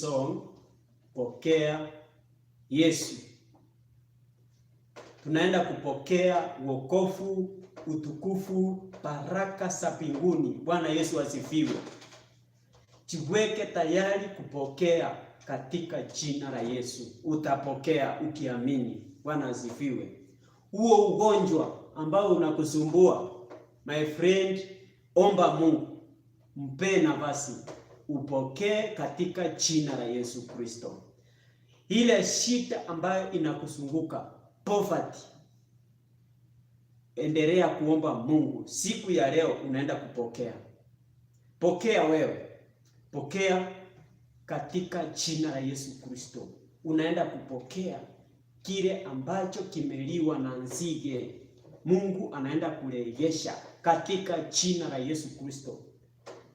Song Pokea Yesu. Tunaenda kupokea wokovu, utukufu, baraka za mbinguni. Bwana Yesu asifiwe. Jiweke tayari kupokea katika jina la Yesu. Utapokea ukiamini. Bwana asifiwe. Huo ugonjwa ambao unakusumbua, my friend, omba Mungu, mpe nafasi, upokee katika jina la Yesu Kristo. Ile shida ambayo inakusunguka, poverty, endelea kuomba Mungu. Siku ya leo unaenda kupokea. Pokea wewe. Pokea katika jina la Yesu Kristo. Unaenda kupokea kile ambacho kimeliwa na nzige. Mungu anaenda kurejesha katika jina la Yesu Kristo.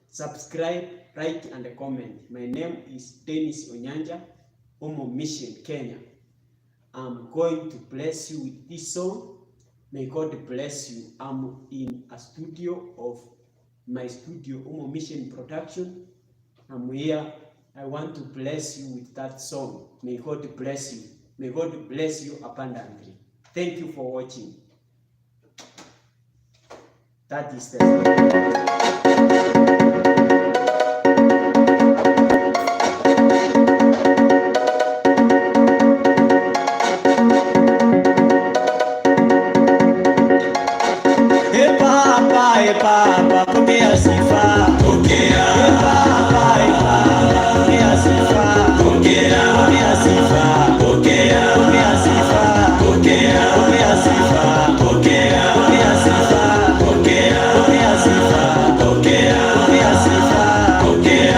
Subscribe, like and comment. My name is Dennis Onyanja, OMOMISHENI, Kenya. I'm going to bless you with this song. May God bless you. I'm in a studio of my studio, OMOMISHENI Production. I'm here. I want to bless you with that song. May God bless you. May God bless you abundantly. Thank you for watching. That is the Baba, pokea sifa, pokea. Baba, pokea sifa, pokea. Pokea sifa, pokea. Pokea sifa, pokea. Pokea sifa, pokea. Pokea sifa, pokea. Pokea sifa, pokea. Pokea sifa, pokea.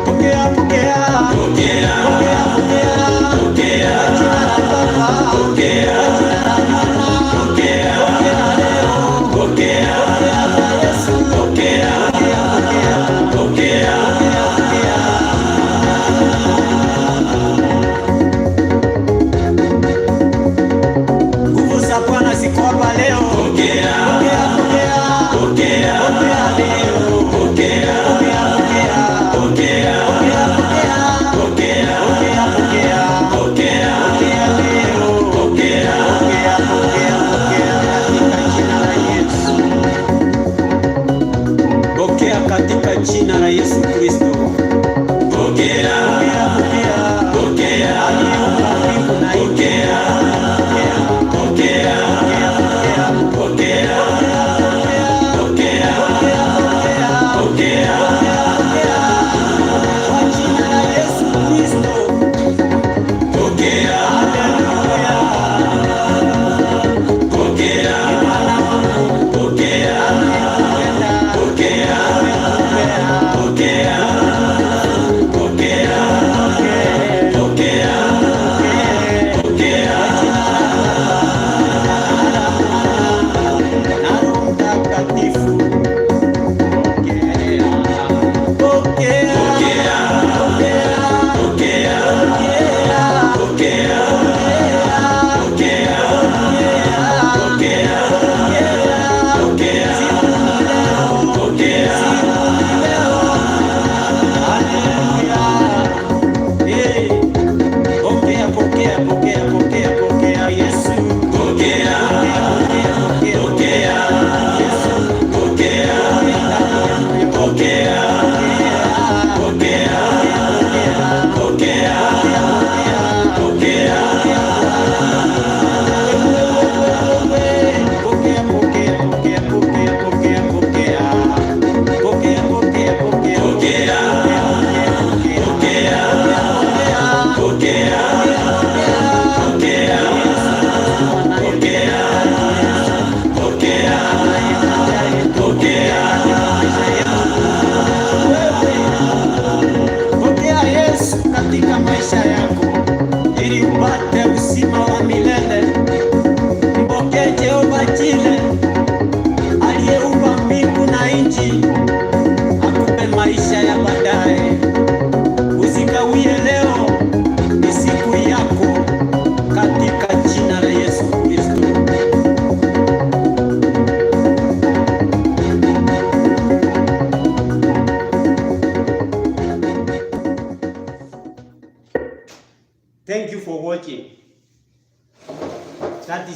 Pokea, pokea, nguvu za Bwana ziko hapa leo. Pokea, pokea, pokea, pokea leo. Pokea, pokea, pokea, pokea, pokea, pokea, pokea, pokea, pokea leo. Pokea, pokea, pokea, pokea katika jina la Yesu. Pokea katika jina la Yesu Kristo. Pokea, pokea, pokea, pokea, aliumba mbingu na nchi. Pokea, pokea, pokea, pokea, pokea.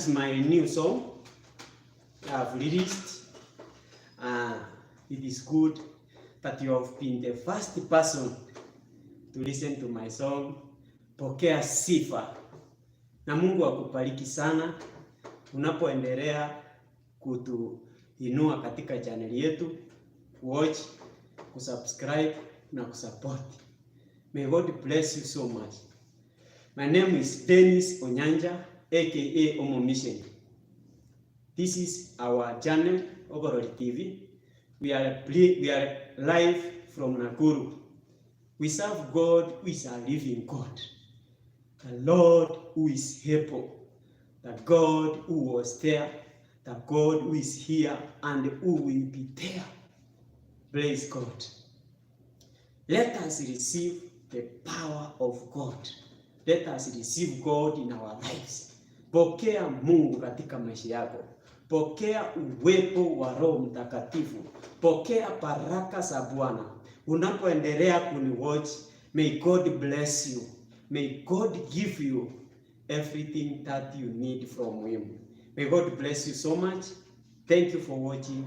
is my new song I've released. It is good that you have been the first person to listen to my song. Pokea sifa. Na Mungu akubariki sana unapoendelea kutuinua katika channel yetu, watch, kusubscribe na kusupport. May God bless you so much. My name is Dennis Onyanja, aka OMOMISHENI. This is our channel, OBORORI TV. We are live from Nakuru. We serve God who is a living God. The Lord who is able. The God who was there. The God who is here and who will be there. Praise God. Let us receive the power of God. Let us receive God in our lives. Pokea Mungu katika maisha yako. Pokea uwepo wa Roho Mtakatifu. Pokea baraka za Bwana. Unapoendelea kuniwatch, may God bless you. May God give you everything that you need from Him. May God bless you so much. Thank you for watching.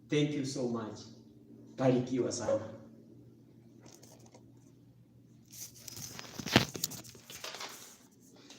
Thank you so much. Barikiwa sana.